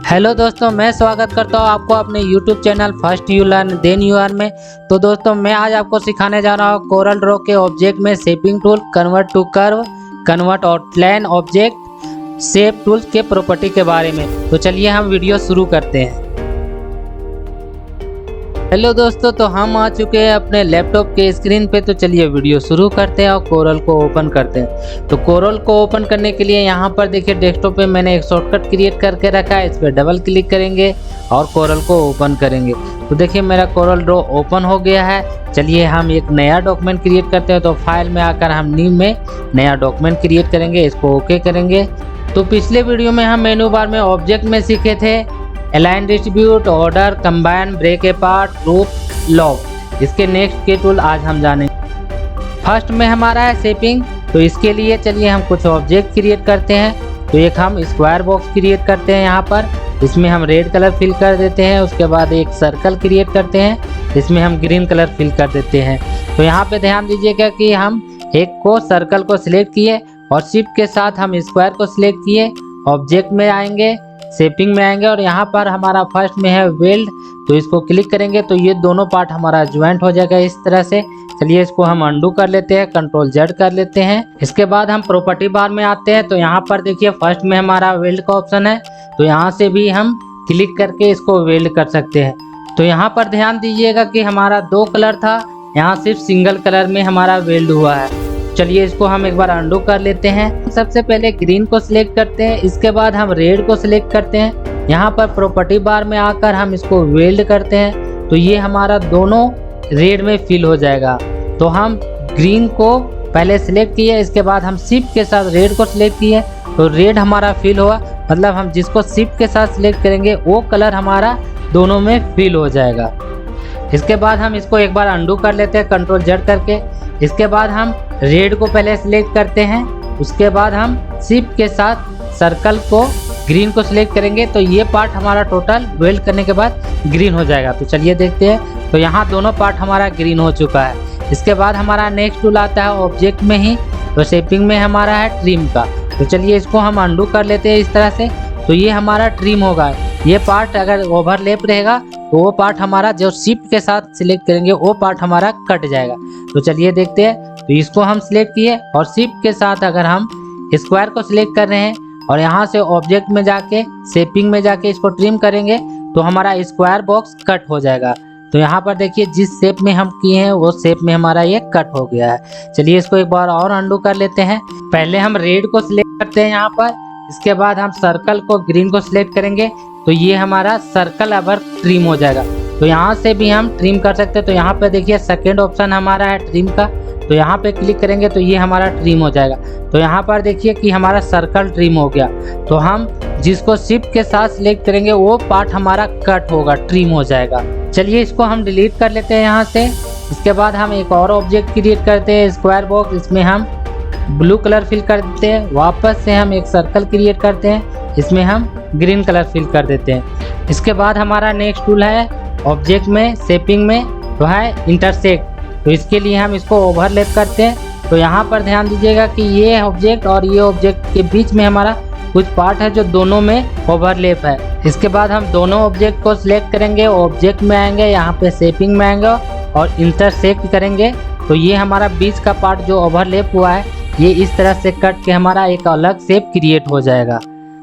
Hello दोस्तों, मैं स्वागत करता हूं आपको अपने YouTube channel first you learn then you earn में। तो दोस्तों, मैं आज आपको सिखाने जा रहा हूं कोरल ड्रॉ के ऑब्जेक्ट में shaping tool, convert to curve, convert outline object, shape tools के प्रॉपर्टी के बारे में। तो चलिए हम वीडियो शुरू करते हैं। हेलो दोस्तों, तो हम आ चुके हैं अपने लैपटॉप के स्क्रीन पे। तो चलिए वीडियो शुरू करते हैं और कोरल को ओपन करते हैं। तो कोरल को ओपन करने के लिए यहाँ पर देखिए डेस्कटॉप पे मैंने एक शॉर्टकट क्रिएट करके रखा है। इस पर डबल क्लिक करेंगे और कोरल को ओपन करेंगे। तो देखिए मेरा कोरल ड्रॉ ओपन हो गया है। चलिए हम एक नया डॉक्यूमेंट क्रिएट करते हैं। तो फाइल में आकर हम न्यू में नया डॉक्यूमेंट क्रिएट करेंगे, इसको ओके करेंगे। तो पिछले वीडियो में हम मेनू बार में ऑब्जेक्ट में सीखे थे align, distribute, order, combine, break apart, group, lock. इसके नेक्स्ट के टूल आज हम जानेंगे। फर्स्ट में हमारा है शेपिंग। तो इसके लिए चलिए हम कुछ ऑब्जेक्ट क्रिएट करते हैं। तो एक हम स्क्वायर बॉक्स क्रिएट करते हैं यहाँ पर, इसमें हम रेड कलर फिल कर देते हैं। उसके बाद एक सर्कल क्रिएट करते हैं, इसमें हम ग्रीन कलर फिल कर देते हैं। तो यहाँ पे ध्यान दीजिएगा कि हम एक को सर्कल को सिलेक्ट किए और शिफ्ट के साथ हम स्क्वायर को सिलेक्ट किए, ऑब्जेक्ट में आएंगे, शेपिंग में आएंगे और यहाँ पर हमारा फर्स्ट में है वेल्ड। तो इसको क्लिक करेंगे तो ये दोनों पार्ट हमारा ज्वाइंट हो जाएगा इस तरह से। चलिए इसको हम अंडू कर लेते हैं, कंट्रोल जेड कर लेते हैं। इसके बाद हम प्रॉपर्टी बार में आते हैं। तो यहाँ पर देखिए फर्स्ट में हमारा वेल्ड का ऑप्शन है। तो यहाँ से भी हम क्लिक करके इसको वेल्ड कर सकते हैं। तो यहाँ पर ध्यान दीजिएगा कि हमारा दो कलर था, यहाँ सिर्फ सिंगल कलर में हमारा वेल्ड हुआ है। चलिए इसको हम एक बार अंडू कर लेते हैं। सबसे पहले ग्रीन को सिलेक्ट करते हैं, इसके बाद हम रेड को सिलेक्ट करते हैं। यहाँ पर प्रॉपर्टी बार में आकर हम इसको वेल्ड करते हैं। तो ये हमारा दोनों रेड में फिल हो जाएगा। तो हम ग्रीन को पहले सिलेक्ट किए, इसके बाद हम शिफ्ट के साथ रेड को सिलेक्ट किए तो रेड हमारा फिल हुआ। मतलब हम जिसको शिफ्ट के साथ सिलेक्ट करेंगे वो कलर हमारा दोनों में फिल हो जाएगा। इसके बाद हम इसको एक बार अंडू कर लेते हैं, कंट्रोल जेड करके। इसके बाद हम रेड को पहले सिलेक्ट करते हैं, उसके बाद हम शिफ्ट के साथ सर्कल को ग्रीन को सिलेक्ट करेंगे। तो ये पार्ट हमारा टोटल वेल्ड करने के बाद ग्रीन हो जाएगा। तो चलिए देखते हैं। तो यहाँ दोनों पार्ट हमारा ग्रीन हो चुका है। इसके बाद हमारा नेक्स्ट टूल आता है ऑब्जेक्ट में ही। तो शेपिंग में हमारा है ट्रिम का। तो चलिए इसको हम अंडू कर लेते हैं इस तरह से। तो ये हमारा ट्रिम होगा। ये पार्ट अगर ओवरलैप रहेगा तो वो पार्ट हमारा जो शिफ्ट के साथ सिलेक्ट करेंगे वो पार्ट हमारा कट जाएगा। तो चलिए देखते हैं। तो इसको हम सिलेक्ट किए और शिफ्ट के साथ अगर हम स्क्वायर को सिलेक्ट कर रहे हैं और यहाँ से ऑब्जेक्ट में जाके शेपिंग में जाके इसको ट्रिम करेंगे तो हमारा स्क्वायर बॉक्स कट हो जाएगा। तो यहाँ पर देखिए जिस शेप में हम किए हैं वो शेप में हमारा ये कट हो गया है। चलिए इसको एक बार और अंडू कर लेते हैं। पहले हम रेड को सिलेक्ट करते हैं यहाँ पर, इसके बाद हम सर्कल को ग्रीन को सिलेक्ट करेंगे तो ये हमारा सर्कल अब ट्रिम हो जाएगा। तो यहाँ से भी हम ट्रिम कर सकते हैं। तो यहाँ पे देखिए सेकेंड ऑप्शन हमारा है ट्रिम का। तो यहाँ पे क्लिक करेंगे तो ये हमारा ट्रिम हो जाएगा। तो यहाँ पर देखिए कि हमारा सर्कल ट्रिम हो गया। तो हम जिसको शिफ्ट के साथ सिलेक्ट करेंगे वो पार्ट हमारा कट होगा, ट्रिम हो जाएगा। चलिए इसको हम डिलीट कर लेते हैं यहाँ से। इसके बाद हम एक और ऑब्जेक्ट क्रिएट करते हैं स्क्वायर बॉक्स। इसमें हम ब्लू कलर फिल कर देते हैं। वापस से हम एक सर्कल क्रिएट करते हैं, इसमें हम ग्रीन कलर फिल कर देते हैं। इसके बाद हमारा नेक्स्ट टूल है ऑब्जेक्ट में शेपिंग में, तो है इंटरसेक्ट। तो इसके लिए हम इसको ओवरलैप करते हैं। तो यहाँ पर ध्यान दीजिएगा कि ये ऑब्जेक्ट और ये ऑब्जेक्ट के बीच में हमारा कुछ पार्ट है जो दोनों में ओवरलैप है। इसके बाद हम दोनों ऑब्जेक्ट को सिलेक्ट करेंगे, ऑब्जेक्ट में आएंगे, यहाँ पे शेपिंग में आएंगे और इंटरसेक्ट करेंगे। तो ये हमारा बीच का पार्ट जो ओवरलैप हुआ है ये इस तरह से कट के हमारा एक अलग शेप क्रिएट हो जाएगा।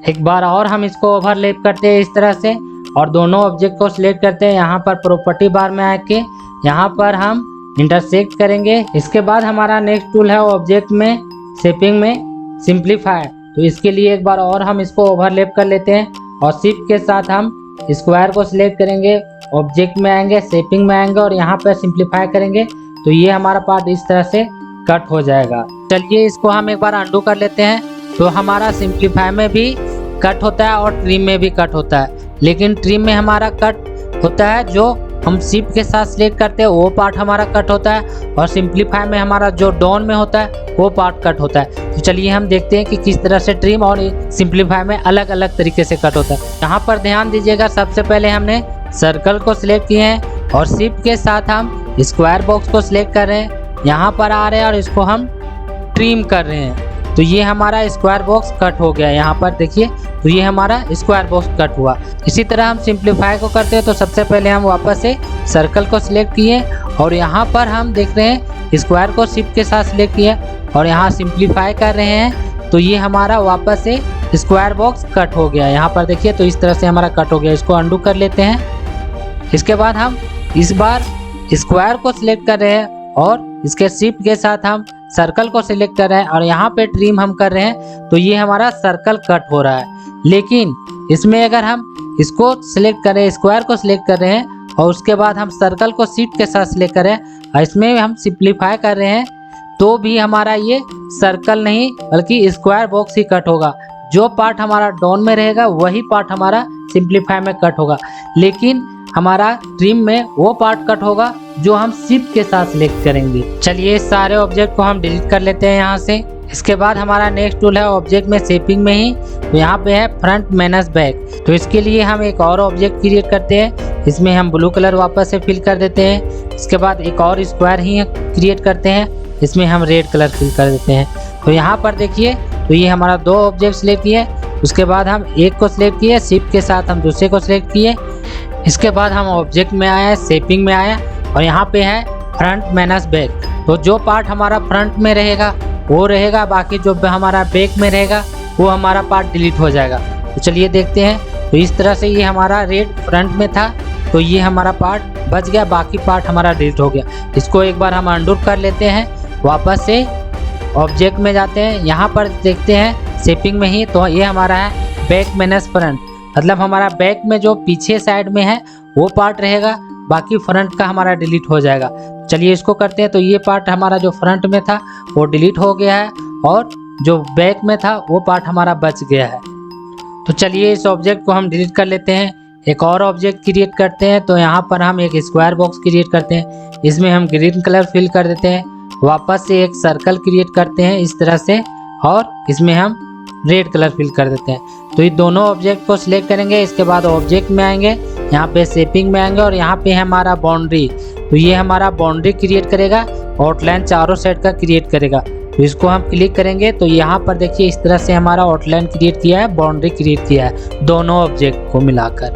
एक बार और हम इसको ओवरलैप करते हैं इस तरह से और दोनों ऑब्जेक्ट को सिलेक्ट करते हैं। यहाँ पर प्रॉपर्टी बार में आके यहाँ पर हम इंटरसेक्ट करेंगे। इसके बाद हमारा नेक्स्ट टूल है ऑब्जेक्ट में शेपिंग में सिंप्लीफाई। तो इसके लिए एक बार और हम इसको ओवरलैप कर लेते हैं और शिफ्ट के साथ हम स्क्वायर को सिलेक्ट करेंगे, ऑब्जेक्ट में आएंगे, शेपिंग में आएंगे और यहाँ पर सिंप्लीफाई करेंगे। तो ये हमारा पार्ट इस तरह से कट हो जाएगा। चलिए इसको हम एक बार अंडू कर लेते हैं। तो हमारा सिंप्लीफाई में भी कट होता है और ट्रिम में भी कट होता है, लेकिन ट्रिम में हमारा कट होता है जो हम शिफ्ट के साथ सिलेक्ट करते हैं वो पार्ट हमारा कट होता है और सिंप्लीफाई में हमारा जो डाउन में होता है वो पार्ट कट होता है। तो चलिए हम देखते हैं कि किस तरह से ट्रिम और सिंप्लीफाई में अलग अलग तरीके से कट होता है। यहाँ पर ध्यान दीजिएगा, सबसे पहले हमने सर्कल को सिलेक्ट किए हैं और शिफ्ट के साथ हम स्क्वायर बॉक्स को सिलेक्ट कर रहे हैं, यहाँ पर आ रहे हैं और इसको हम ट्रिम कर रहे हैं। तो ये हमारा स्क्वायर बॉक्स कट हो गया यहाँ पर देखिए। तो ये हमारा स्क्वायर बॉक्स कट हुआ। इसी तरह हम सिंप्लीफाई को करते हैं। तो सबसे पहले हम वापस से सर्कल को सिलेक्ट किए और यहाँ पर हम देख रहे हैं स्क्वायर को शिफ्ट के साथ सिलेक्ट किया और यहाँ सिंप्लीफाई कर रहे हैं। तो ये हमारा वापस से स्क्वायर बॉक्स कट हो गया यहाँ पर देखिए। तो इस तरह से हमारा कट हो गया। इसको अंडू कर लेते हैं। इसके बाद हम इस बार स्क्वायर को सिलेक्ट कर रहे हैं और इसके शिफ्ट के साथ हम सर्कल को सिलेक्ट कर रहे हैं और यहाँ पे ट्रिम हम कर रहे हैं। तो ये हमारा सर्कल कट हो रहा है। लेकिन इसमें अगर हम इसको सिलेक्ट करें, स्क्वायर को सिलेक्ट कर रहे हैं और उसके बाद हम सर्कल को शिफ्ट के साथ सिलेक्ट करें और इसमें हम सिंप्लीफाई कर रहे हैं, तो भी हमारा ये सर्कल नहीं बल्कि स्क्वायर बॉक्स ही कट होगा। जो पार्ट हमारा डाउन में रहेगा वही पार्ट हमारा सिंप्लीफाई में कट होगा, लेकिन हमारा ट्रिम में वो पार्ट कट होगा जो हम शिफ्ट के साथ सिलेक्ट करेंगे। चलिए इस सारे ऑब्जेक्ट को हम डिलीट कर लेते हैं यहाँ से। इसके बाद हमारा नेक्स्ट टूल है ऑब्जेक्ट में शेपिंग में ही। तो यहाँ पे है फ्रंट माइनस बैक। तो इसके लिए हम एक और ऑब्जेक्ट क्रिएट करते हैं। इसमें हम ब्लू कलर वापस से फिल कर देते हैं। इसके बाद एक और स्क्वायर ही क्रिएट करते हैं। इसमें हम रेड कलर फिल कर देते हैं। तो यहाँ पर देखिए, तो ये हमारा दो ऑब्जेक्ट सिलेक्ट किए। उसके बाद हम एक को सिलेक्ट किए, शिफ्ट के साथ हम दूसरे को सिलेक्ट किए। इसके बाद हम ऑब्जेक्ट में आए, शेपिंग में आया और यहाँ पे है फ्रंट माइनस बैक। तो जो पार्ट हमारा फ्रंट में रहेगा वो रहेगा, बाकी जो हमारा बैक में रहेगा वो हमारा पार्ट डिलीट हो जाएगा। तो चलिए देखते हैं। तो इस तरह से ये हमारा रेड फ्रंट में था, तो ये हमारा पार्ट बच गया, बाकी पार्ट हमारा डिलीट हो गया। इसको एक बार हम अंडू कर लेते हैं। वापस से ऑब्जेक्ट में जाते हैं, यहाँ पर देखते हैं शेपिंग में ही। तो ये हमारा है बैक माइनस फ्रंट, मतलब हमारा बैक में जो पीछे साइड में है वो पार्ट रहेगा, बाकी फ्रंट का हमारा डिलीट हो जाएगा। चलिए इसको करते हैं। तो ये पार्ट हमारा जो फ्रंट में था वो डिलीट हो गया है और जो बैक में था वो पार्ट हमारा बच गया है। तो चलिए इस ऑब्जेक्ट को हम डिलीट कर लेते हैं। एक और ऑब्जेक्ट क्रिएट करते हैं। तो यहाँ पर हम एक स्क्वायर बॉक्स क्रिएट करते हैं। इसमें हम ग्रीन कलर फिल कर देते हैं। वापस से एक सर्कल क्रिएट करते हैं इस तरह से और इसमें हम रेड कलर फिल कर देते हैं। तो ये दोनों ऑब्जेक्ट को सिलेक्ट करेंगे। इसके बाद ऑब्जेक्ट में आएंगे, यहाँ पे शेपिंग में आएंगे और यहाँ पे है हमारा बाउंड्री। तो ये हमारा बाउंड्री क्रिएट करेगा, आउटलाइन चारों साइड का क्रिएट करेगा। तो इसको हम क्लिक करेंगे तो यहाँ पर देखिए इस तरह से हमारा आउटलाइन क्रिएट किया है, बाउंड्री क्रिएट किया है दोनों ऑब्जेक्ट को मिलाकर।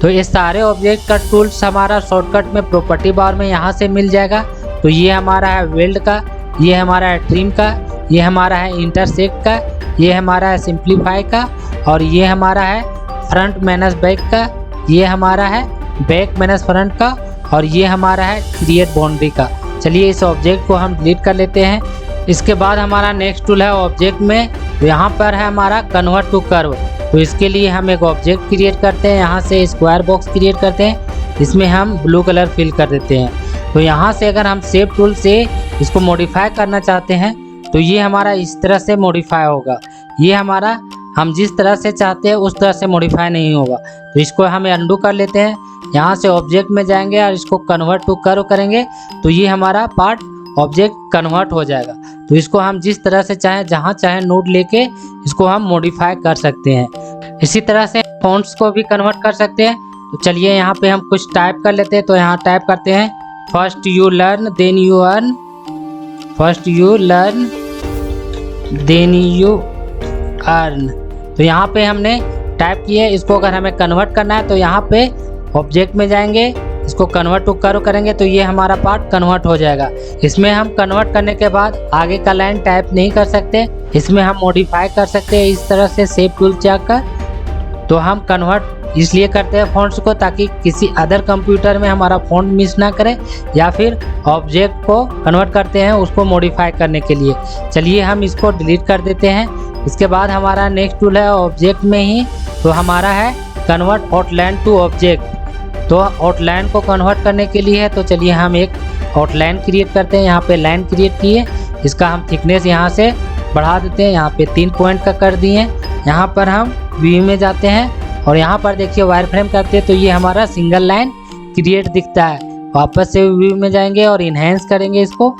तो ये सारे ऑब्जेक्ट का टूल्स हमारा शॉर्टकट में प्रॉपर्टी बार में यहाँ से मिल जाएगा। तो ये हमारा है वेल्ड का, ये हमारा है ट्रिम का, ये हमारा है इंटरसेक्ट का, ये हमारा है सिंप्लीफाई का और ये हमारा है फ्रंट माइनस बैक का, ये हमारा है बैक माइनस फ्रंट का और ये हमारा है क्रिएट बाउंड्री का। चलिए इस ऑब्जेक्ट को हम डिलीट कर लेते हैं। इसके बाद हमारा नेक्स्ट टूल है ऑब्जेक्ट में। तो यहाँ पर है हमारा कन्वर्ट टू कर्व। तो इसके लिए हम एक ऑब्जेक्ट क्रिएट करते हैं, यहाँ से स्क्वायर बॉक्स क्रिएट करते हैं। इसमें हम ब्लू कलर फिल कर देते हैं। तो यहाँ से अगर हम शेप टूल से इसको मॉडिफाई करना चाहते हैं तो ये हमारा इस तरह से मॉडिफाई होगा। ये हमारा हम जिस तरह से चाहते हैं उस तरह से मॉडिफाई नहीं होगा। तो इसको हम अंडू कर लेते हैं। यहाँ से ऑब्जेक्ट में जाएंगे और इसको कन्वर्ट टू कर्व करेंगे तो ये हमारा पार्ट ऑब्जेक्ट कन्वर्ट हो जाएगा। तो इसको हम जिस तरह से चाहें, जहाँ चाहें नोड लेके इसको हम मॉडिफाई कर सकते हैं। इसी तरह से फॉन्ट्स को भी कन्वर्ट कर सकते हैं। तो चलिए यहाँ पे हम कुछ टाइप कर लेते हैं। तो यहाँ टाइप करते हैं first you learn then you earn, first you learn then you earn. तो यहाँ पे हमने टाइप किया। इसको अगर हमें कन्वर्ट करना है तो यहाँ पे ऑब्जेक्ट में जाएंगे, इसको कन्वर्ट टू कर्व करेंगे तो ये हमारा पार्ट कन्वर्ट हो जाएगा। इसमें हम कन्वर्ट करने के बाद आगे का लाइन टाइप नहीं कर सकते, इसमें हम मॉडिफाई कर सकते हैं इस तरह से शेप टूल चाहकर। तो हम कन्वर्ट इसलिए करते हैं फॉन्ट्स को ताकि किसी अदर कंप्यूटर में हमारा फॉन्ट मिस ना करे, या फिर ऑब्जेक्ट को कन्वर्ट करते हैं उसको मॉडिफाई करने के लिए। चलिए हम इसको डिलीट कर देते हैं। इसके बाद हमारा नेक्स्ट टूल है ऑब्जेक्ट में ही। तो हमारा है कन्वर्ट आउटलाइन टू ऑब्जेक्ट। तो आउटलाइन को कन्वर्ट करने के लिए है तो चलिए हम एक आउटलाइन क्रिएट करते हैं। यहाँ पे लाइन क्रिएट किए, इसका हम थिकनेस यहाँ से बढ़ा देते हैं, यहाँ पे 3 पॉइंट का कर दिए। यहाँ पर हम व्यू में जाते हैं और यहाँ पर देखिए वायर फ्रेम करते हैं तो ये हमारा सिंगल लाइन क्रिएट दिखता है। वापस से व्यू में जाएंगे और इन्हेंस करेंगे इसको।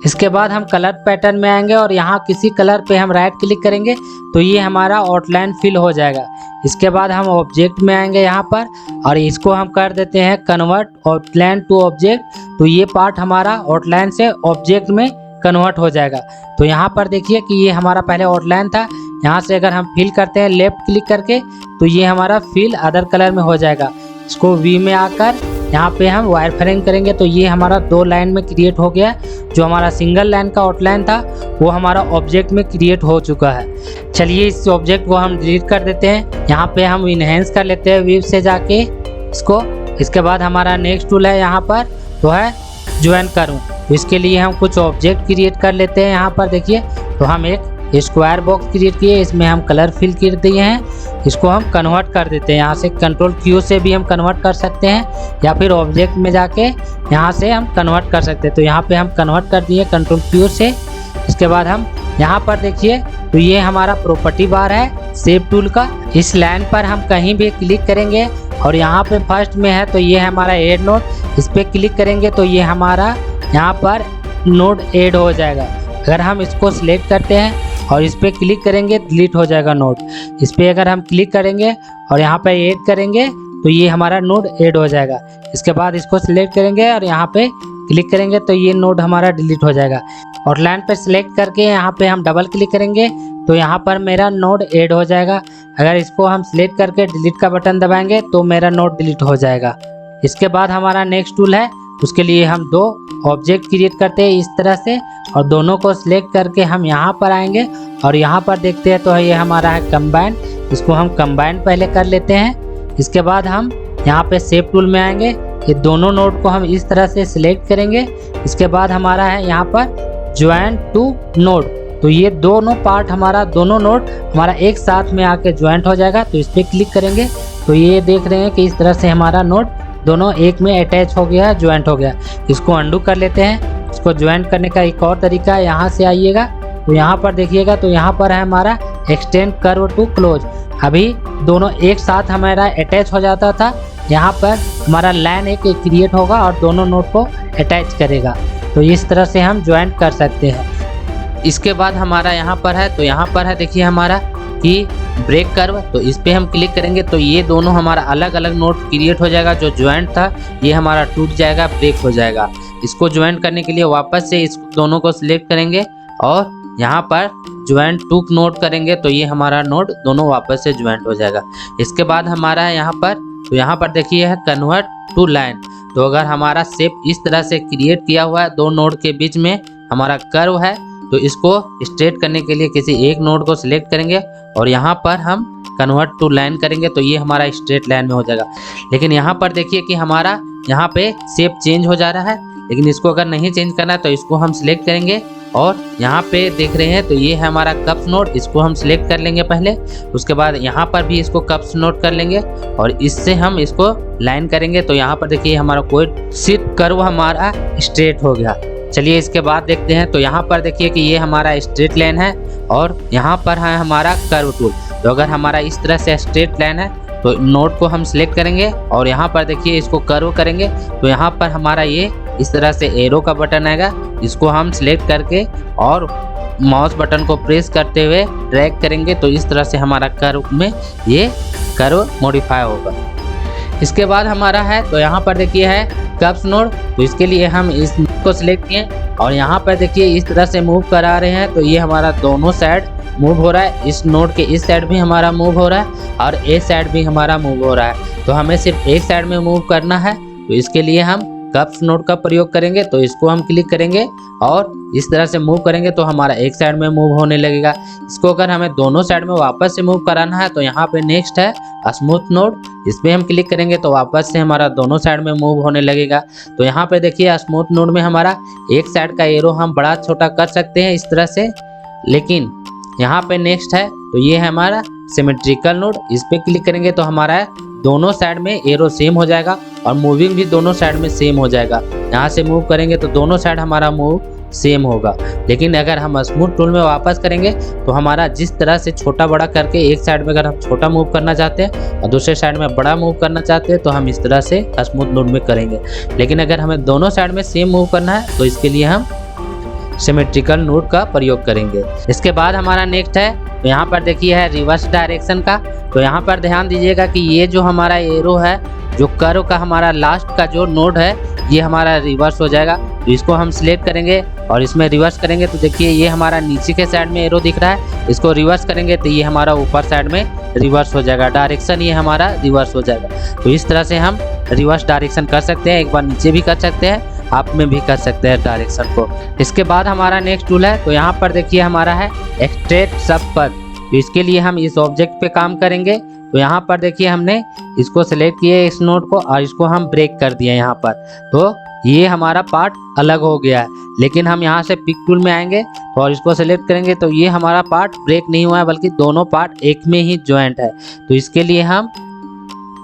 इसके बाद हम कलर पैटर्न में आएंगे और यहाँ किसी कलर पे हम राइट क्लिक करेंगे तो ये हमारा आउटलाइन फिल हो जाएगा। इसके बाद हम ऑब्जेक्ट में आएंगे यहाँ पर और इसको हम कर देते हैं कन्वर्ट आउटलाइन टू ऑब्जेक्ट। तो ये पार्ट हमारा आउटलाइन से ऑब्जेक्ट में कन्वर्ट हो जाएगा। तो यहाँ पर देखिए कि ये हमारा पहले आउटलाइन था, यहाँ से अगर हम फिल करते हैं लेफ्ट क्लिक करके तो ये हमारा फिल अदर कलर में हो जाएगा। इसको वी में आकर यहाँ पे हम वायर फ्रेम करेंगे तो ये हमारा 2 लाइन में क्रिएट हो गया। जो हमारा सिंगल लाइन का आउटलाइन था वो हमारा ऑब्जेक्ट में क्रिएट हो चुका है। चलिए इस ऑब्जेक्ट को हम डिलीट कर देते हैं। यहाँ पे हम इनहेंस कर लेते हैं व्यू से जाके इसको। इसके बाद हमारा नेक्स्ट टूल है यहाँ पर तो है ज्वाइन करूँ। तो इसके लिए हम कुछ ऑब्जेक्ट क्रिएट कर लेते हैं। यहाँ पर देखिए तो हम एक स्क्वायर बॉक्स क्रिएट किए, इसमें हम कलर फिल कर दिए हैं। इसको हम कन्वर्ट कर देते हैं। यहाँ से कंट्रोल क्यू से भी हम कन्वर्ट कर सकते हैं या फिर ऑब्जेक्ट में जाके यहाँ से हम कन्वर्ट कर सकते हैं। तो यहाँ पे हम कन्वर्ट कर दिए कंट्रोल क्यू से। इसके बाद हम यहाँ पर देखिए तो ये हमारा प्रॉपर्टी बार है शेप टूल का। इस लाइन पर हम कहीं भी क्लिक करेंगे और यहाँ पे फर्स्ट में है तो ये है हमारा एड नोड। इस पर क्लिक करेंगे तो ये हमारा यहाँ पर नोड ऐड हो जाएगा। अगर हम इसको सिलेक्ट करते हैं और इस पर क्लिक करेंगे डिलीट हो जाएगा नोड। इस पर अगर हम क्लिक करेंगे और यहाँ पे ऐड करेंगे तो ये हमारा नोड ऐड हो जाएगा। इसके बाद इसको सिलेक्ट करेंगे और यहाँ पे क्लिक करेंगे तो ये नोड हमारा डिलीट हो जाएगा। और लाइन पे सिलेक्ट करके यहाँ पे हम डबल क्लिक करेंगे तो यहाँ पर मेरा नोड ऐड हो जाएगा। अगर इसको हम सिलेक्ट करके डिलीट का बटन दबाएंगे तो मेरा नोड डिलीट हो जाएगा। इसके बाद हमारा नेक्स्ट टूल है, उसके लिए हम 2 ऑब्जेक्ट क्रिएट करते हैं इस तरह से और दोनों को सिलेक्ट करके हम यहाँ पर आएंगे और यहाँ पर देखते हैं तो ये हमारा है कंबाइन। इसको हम कंबाइन पहले कर लेते हैं। इसके बाद हम यहाँ पे शेप टूल में आएंगे, ये दोनों नोड को हम इस तरह से सिलेक्ट करेंगे। इसके बाद हमारा है यहाँ पर ज्वाइन टू नोड। तो ये दोनों पार्ट हमारा दोनों नोड हमारा एक साथ में आके ज्वाइंट हो जाएगा। तो इस पर क्लिक करेंगे तो ये देख रहे हैं कि इस तरह से हमारा नोड दोनों एक में अटैच हो गया, ज्वाइंट हो गया। इसको अंडू कर लेते हैं। इसको ज्वाइंट करने का एक और तरीका है, यहाँ से आइएगा तो यहाँ पर देखिएगा तो यहाँ पर है हमारा एक्सटेंड कर्व टू क्लोज। अभी दोनों एक साथ हमारा अटैच हो जाता था, यहाँ पर हमारा लाइन एक क्रिएट होगा और दोनों नोड को अटैच करेगा। तो इस तरह से हम ज्वाइंट कर सकते हैं। इसके बाद हमारा यहाँ पर है तो यहाँ पर है देखिए हमारा कि ब्रेक कर्व। तो इस पे हम क्लिक करेंगे तो ये दोनों हमारा अलग अलग नोड क्रिएट हो जाएगा। जो ज्वाइंट था ये हमारा टूट जाएगा, ब्रेक हो जाएगा। इसको ज्वाइंट करने के लिए वापस से इस दोनों को सिलेक्ट करेंगे और यहाँ पर ज्वाइंट टू नोड करेंगे तो ये हमारा नोड दोनों वापस से ज्वाइंट हो जाएगा। इसके बाद हमारा है यहाँ पर तो यहाँ पर देखिए है कन्वर्ट टू लाइन। तो अगर हमारा शेप इस तरह से क्रिएट किया हुआ है, 2 नोड के बीच में हमारा कर्व है, तो इसको स्ट्रेट करने के लिए किसी एक नोड को सिलेक्ट करेंगे और यहाँ पर हम कन्वर्ट टू लाइन करेंगे तो ये हमारा स्ट्रेट लाइन में हो जाएगा। लेकिन यहाँ पर देखिए कि हमारा यहाँ पे शेप चेंज हो जा रहा है, लेकिन इसको अगर नहीं चेंज करना है तो इसको हम सिलेक्ट करेंगे और यहाँ पे देख रहे हैं तो ये है हमारा कप्स नोड। इसको हम सिलेक्ट कर लेंगे पहले, उसके बाद यहाँ पर भी इसको कप्स नोड कर लेंगे और इससे हम इसको लाइन करेंगे। तो यहाँ पर देखिए हमारा कोई सिर्फ कर्व हमारा स्ट्रेट हो गया। चलिए इसके बाद देखते हैं तो यहाँ पर देखिए कि ये हमारा स्ट्रेट लाइन है और यहाँ पर है हमारा कर्व टूल। तो अगर हमारा इस तरह से स्ट्रेट लाइन है तो नोड को हम सिलेक्ट करेंगे और यहाँ पर देखिए इसको कर्व करेंगे तो यहाँ पर हमारा ये इस तरह से एरो का बटन आएगा। इसको हम सिलेक्ट करके और माउस बटन को प्रेस करते हुए ड्रैग करेंगे तो इस तरह से हमारा कर्व में ये कर्व मॉडिफाई होगा। इसके बाद हमारा है तो यहाँ पर देखिए है कप्स नोड। तो इसके लिए हम इसको सिलेक्ट किए और यहाँ पर देखिए इस तरह से मूव करा रहे हैं तो ये हमारा दोनों साइड मूव हो रहा है। इस नोड के इस साइड भी हमारा मूव हो रहा है और ए साइड भी हमारा मूव हो रहा है। तो हमें सिर्फ एक साइड में मूव करना है तो इसके लिए हम कप्स नोड का प्रयोग करेंगे। तो इसको हम क्लिक करेंगे और इस तरह से मूव करेंगे तो हमारा एक साइड में मूव होने लगेगा। इसको अगर हमें दोनों साइड में वापस से मूव कराना है तो यहाँ पे नेक्स्ट है स्मूथ नोड। इस पर हम क्लिक करेंगे तो वापस से हमारा दोनों साइड में मूव होने लगेगा। तो यहाँ पे देखिए स्मूथ नोड में हमारा एक साइड का एरो हम बड़ा छोटा कर सकते हैं इस तरह से। लेकिन यहाँ पे नेक्स्ट है तो ये है हमारा सिमेट्रिकल नोड। इस पर क्लिक करेंगे तो हमारा दोनों साइड में एरो सेम हो जाएगा और मूविंग भी दोनों साइड में सेम हो जाएगा। यहाँ से मूव करेंगे तो दोनों साइड हमारा मूव सेम होगा। लेकिन अगर हम स्मूथ टूल में वापस करेंगे तो हमारा जिस तरह से छोटा बड़ा करके एक साइड में अगर हम छोटा मूव करना चाहते हैं और दूसरे साइड में बड़ा मूव करना चाहते हैं तो हम इस तरह से स्मूथ नोड में करेंगे। लेकिन अगर हमें दोनों साइड में सेम मूव करना है तो इसके लिए हम सिमेट्रिकल नोड का प्रयोग करेंगे। इसके बाद हमारा नेक्स्ट है तो यहाँ पर देखिए है रिवर्स डायरेक्शन का। तो यहाँ पर ध्यान दीजिएगा कि ये जो हमारा एरो है जो कर्व का हमारा लास्ट का जो नोड है ये हमारा रिवर्स हो जाएगा। तो इसको हम सिलेक्ट करेंगे और इसमें रिवर्स करेंगे तो देखिए ये हमारा नीचे के साइड में एरो दिख रहा है, इसको रिवर्स करेंगे तो ये हमारा ऊपर साइड में रिवर्स हो जाएगा, डायरेक्शन ये हमारा रिवर्स हो जाएगा। तो इस तरह से हम रिवर्स डायरेक्शन कर सकते हैं, एक बार नीचे भी कर सकते हैं, आप में भी कर सकते हैं डायरेक्शन को। इसके बाद हमारा नेक्स्ट टूल है, तो यहाँ पर देखिए हमारा है एक्सट्रैक्ट सब पथ। तो इसके लिए हम इस ऑब्जेक्ट पे काम करेंगे। तो यहाँ पर देखिए हमने इसको सेलेक्ट किए इस नोड को और इसको हम ब्रेक कर दिए यहाँ पर, तो ये हमारा पार्ट अलग हो गया है। लेकिन हम यहाँ से पिक टूल में आएंगे और इसको सेलेक्ट करेंगे तो ये हमारा पार्ट ब्रेक नहीं हुआ है, बल्कि दोनों पार्ट एक में ही ज्वाइंट है। तो इसके लिए हम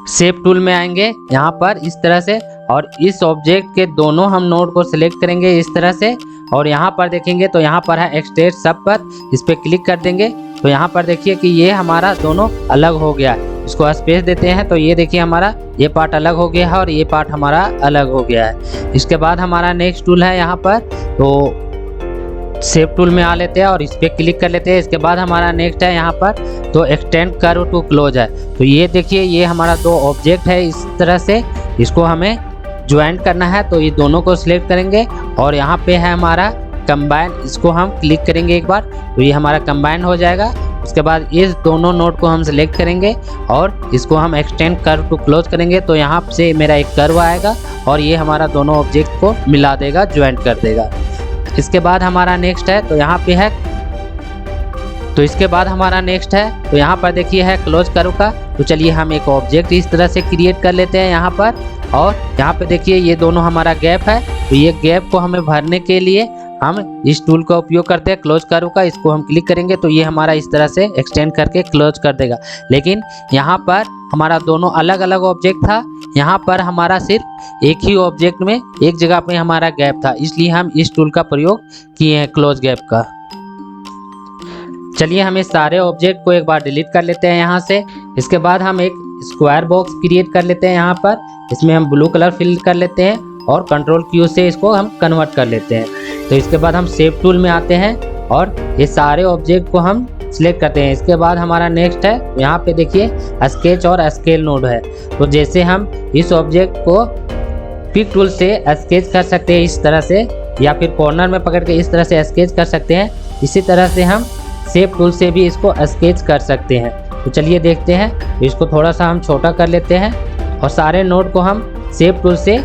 शेप टूल में आएंगे यहाँ पर इस तरह से, और इस ऑब्जेक्ट के दोनों हम नोड को सिलेक्ट करेंगे इस तरह से, और यहाँ पर देखेंगे तो यहाँ पर है एक्सट्रैक्ट सब पथ, इस पर क्लिक कर देंगे तो यहाँ पर देखिए कि ये हमारा दोनों अलग हो गया है। इसको स्पेस देते हैं तो ये देखिए हमारा ये पार्ट अलग हो गया है और ये पार्ट हमारा अलग हो गया है। इसके बाद हमारा नेक्स्ट टूल है यहाँ पर, तो शेप टूल में आ लेते हैं और इस पर क्लिक कर लेते हैं। इसके बाद हमारा नेक्स्ट है यहाँ पर, तो एक्सटेंड कर्व टू क्लोज है। तो ये देखिए ये हमारा दो ऑब्जेक्ट है इस तरह से, इसको हमें ज्वाइंट करना है। तो ये दोनों को सिलेक्ट करेंगे और यहाँ पे है हमारा कंबाइन, इसको हम क्लिक करेंगे एक बार तो ये हमारा कंबाइन हो जाएगा। उसके बाद इस दोनों नोड को हम सिलेक्ट करेंगे और इसको हम एक्सटेंड कर्व टू क्लोज करेंगे तो यहाँ से मेरा एक कर्व आएगा और ये हमारा दोनों ऑब्जेक्ट को मिला देगा, ज्वाइंट कर देगा। इसके बाद हमारा नेक्स्ट है, तो यहाँ पे है, तो इसके बाद हमारा नेक्स्ट है, तो यहाँ पर देखिए है क्लोज कर्व का। तो चलिए हम एक ऑब्जेक्ट इस तरह से क्रिएट कर लेते हैं यहाँ पर, और यहाँ पे देखिए ये दोनों हमारा गैप है। तो ये गैप को हमें भरने के लिए हम इस टूल का उपयोग करते हैं क्लोज कर्व का। इसको हम क्लिक करेंगे तो ये हमारा इस तरह से एक्सटेंड करके क्लोज कर देगा। लेकिन यहाँ पर हमारा दोनों अलग अलग ऑब्जेक्ट था, यहाँ पर हमारा सिर्फ एक ही ऑब्जेक्ट में एक जगह पे हमारा गैप था, इसलिए हम इस टूल का प्रयोग किए हैं क्लोज गैप का। चलिए हम इस सारे ऑब्जेक्ट को एक बार डिलीट कर लेते हैं यहाँ से। इसके बाद हम एक स्क्वायर बॉक्स क्रिएट कर लेते हैं यहाँ पर, इसमें हम ब्लू कलर फिल कर लेते हैं और कंट्रोल Q से इसको हम कन्वर्ट कर लेते हैं। तो इसके बाद हम शेप टूल में आते हैं और ये सारे ऑब्जेक्ट को हम सिलेक्ट करते हैं। इसके बाद हमारा नेक्स्ट है, तो यहाँ पे देखिए स्केच और स्केल नोड है। तो जैसे हम इस ऑब्जेक्ट को पिक टूल से स्केच कर सकते हैं इस तरह से, या फिर कॉर्नर में पकड़ के इस तरह से स्केच कर सकते हैं, इसी तरह से हम शेप टूल से भी इसको स्केच कर सकते हैं। तो चलिए देखते हैं। तो इसको थोड़ा सा हम छोटा कर लेते हैं और सारे नोड को हम शेप टूल से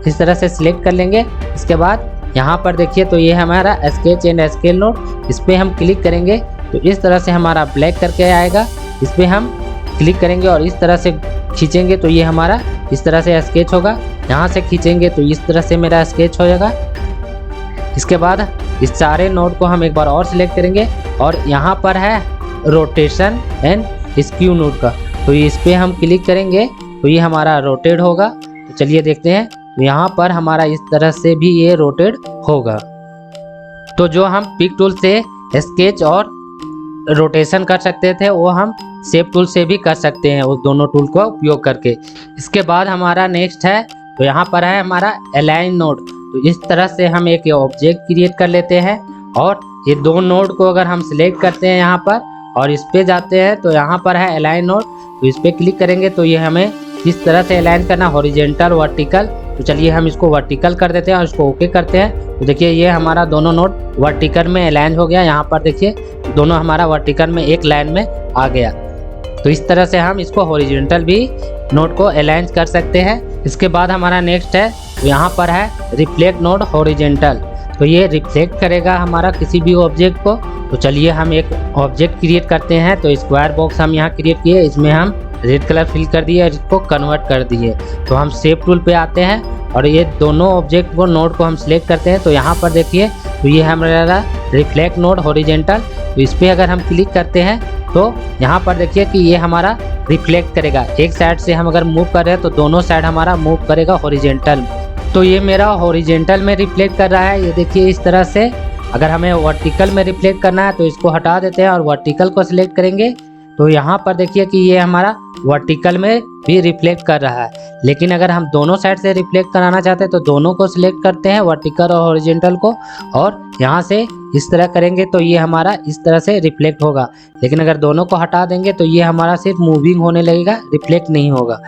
इस तरह से सिलेक्ट कर लेंगे। इसके बाद यहाँ पर देखिए तो ये हमारा स्केच एंड स्केल नोड, इस पर हम क्लिक करेंगे तो इस तरह से हमारा ब्लैक करके आएगा। इस पर हम क्लिक करेंगे और इस तरह से खींचेंगे तो ये हमारा इस तरह से स्केच होगा। यहाँ से खींचेंगे तो इस तरह से मेरा स्केच हो जाएगा। इसके बाद इस सारे नोड को हम एक बार और सिलेक्ट करेंगे और यहाँ पर है रोटेशन एंड स्क्यू नोड का, तो इस पर हम क्लिक करेंगे तो ये हमारा रोटेट होगा। तो चलिए देखते हैं, तो यहाँ पर हमारा इस तरह से भी ये रोटेट होगा। तो जो हम पिक टूल से स्केच और रोटेशन कर सकते थे वो हम शेप टूल से भी कर सकते हैं, उस दोनों टूल का उपयोग करके। इसके बाद हमारा नेक्स्ट है, तो यहाँ पर है हमारा अलाइन नोड। तो इस तरह से हम एक ऑब्जेक्ट क्रिएट कर लेते हैं और ये दो नोड को अगर हम सिलेक्ट करते हैं यहाँ पर और इस पे जाते हैं तो यहाँ पर है अलाइन नोड। तो इस पर क्लिक करेंगे तो ये हमें किस तरह से अलाइन करना, हॉरिजेंटल वर्टिकल। तो चलिए हम इसको वर्टिकल कर देते हैं और इसको ओके करते हैं। तो देखिए ये हमारा दोनों नोड वर्टिकल में अलाइन हो गया। यहाँ पर देखिए दोनों हमारा वर्टिकल में एक लाइन में आ गया। तो इस तरह से हम इसको हॉरिजेंटल भी नोड को अलाइन कर सकते हैं। इसके बाद हमारा नेक्स्ट है, तो यहाँ पर है रिफ्लेक्ट नोड हॉरिजेंटल। तो ये रिफ्लेक्ट करेगा हमारा किसी भी ऑब्जेक्ट को। तो चलिए हम एक ऑब्जेक्ट क्रिएट करते हैं। तो स्क्वायर बॉक्स हम यहाँ क्रिएट किए, इसमें हम रेड कलर फिल कर दिए और इसको कन्वर्ट कर दिए। तो हम शेप टूल पे आते हैं और ये दोनों ऑब्जेक्ट को नोड को हम सिलेक्ट करते हैं। तो यहाँ पर देखिए तो ये हमारा रिफ्लेक्ट नोड हॉरिजेंटल। तो इस पर अगर हम क्लिक करते हैं तो यहाँ पर देखिए कि ये हमारा रिफ्लेक्ट करेगा। एक साइड से हम अगर मूव कर रहे हैं तो दोनों साइड हमारा मूव करेगा हॉरिजेंटल। तो ये मेरा हॉरिजेंटल में रिफ्लेक्ट कर रहा है, ये देखिए इस तरह से। अगर हमें वर्टिकल में रिफ्लेक्ट करना है तो इसको हटा देते हैं और वर्टिकल को सिलेक्ट करेंगे। तो यहाँ पर देखिए कि ये हमारा वर्टिकल में भी रिफ्लेक्ट कर रहा है। लेकिन अगर हम दोनों साइड से रिफ्लेक्ट कराना चाहते हैं तो दोनों को सिलेक्ट करते हैं, वर्टिकल और हॉरिजेंटल को, और यहाँ से इस तरह करेंगे तो ये हमारा इस तरह से रिफ्लेक्ट होगा। लेकिन अगर दोनों को हटा देंगे तो ये हमारा सिर्फ मूविंग होने लगेगा, रिफ्लेक्ट नहीं होगा।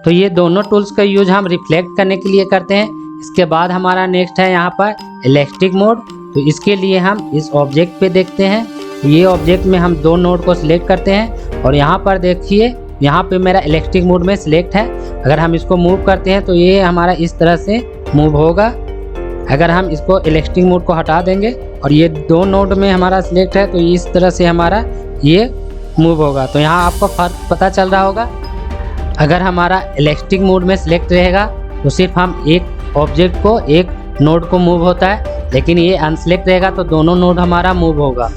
तो ये दोनों टूल्स का यूज हम रिफ्लेक्ट करने के लिए करते हैं। इसके बाद हमारा नेक्स्ट है यहाँ पर इलेक्ट्रिक मोड। तो इसके लिए हम इस ऑब्जेक्ट पे देखते हैं। ये ऑब्जेक्ट में हम दो नोड को सिलेक्ट करते हैं और यहाँ पर देखिए यहाँ पे मेरा इलेक्ट्रिक मोड में सिलेक्ट है। अगर हम इसको मूव करते हैं तो ये हमारा इस तरह से मूव होगा। अगर हम इसको इलेक्ट्रिक मोड को हटा देंगे और ये दो नोड में हमारा सिलेक्ट है तो इस तरह से हमारा ये मूव होगा। तो यहाँ आपको फर्क पता चल रहा होगा। अगर हमारा इलेक्ट्रिक मोड में सिलेक्ट रहेगा तो सिर्फ हम एक ऑब्जेक्ट को एक नोड को मूव होता है, लेकिन ये अनसिलेक्ट रहेगा तो दोनों नोड हमारा मूव होगा।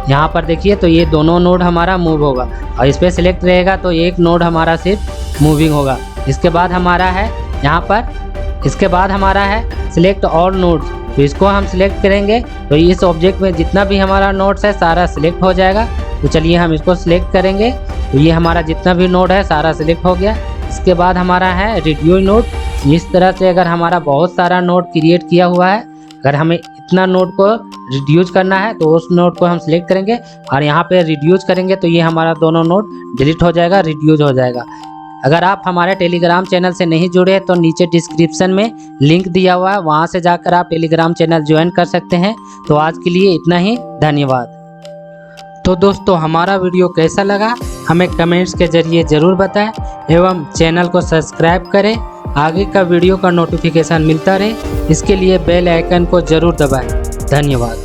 यहाँ पर देखिए तो ये दोनों नोड हमारा मूव होगा और इस पर सिलेक्ट रहेगा तो एक नोड हमारा सिर्फ मूविंग होगा। इसके बाद हमारा है यहाँ पर, इसके बाद हमारा है सिलेक्ट ऑल नोड्स। तो इसको हम सिलेक्ट करेंगे तो इस ऑब्जेक्ट में जितना भी हमारा नोड्स है सारा सिलेक्ट हो जाएगा। तो चलिए हम इसको सिलेक्ट करेंगे तो ये हमारा जितना भी नोड है सारा सिलेक्ट हो गया। इसके बाद हमारा है रिड्यूस नोड। इस तरह से अगर हमारा बहुत सारा नोड क्रिएट किया हुआ है, अगर हमें इतना नोड को रिड्यूस करना है तो उस नोड को हम सिलेक्ट करेंगे और यहाँ पे रिड्यूस करेंगे तो ये हमारा दोनों नोड डिलीट हो जाएगा, रिड्यूस हो जाएगा। अगर आप हमारे टेलीग्राम चैनल से नहीं जुड़े हैं तो नीचे डिस्क्रिप्शन में लिंक दिया हुआ है, वहाँ से जाकर आप टेलीग्राम चैनल ज्वाइन कर सकते हैं। तो आज के लिए इतना ही, धन्यवाद। तो दोस्तों हमारा वीडियो कैसा लगा हमें कमेंट्स के जरिए ज़रूर बताएं एवं चैनल को सब्सक्राइब करें। आगे का वीडियो का नोटिफिकेशन मिलता रहे, इसके लिए बेल आइकन को ज़रूर दबाएं। धन्यवाद।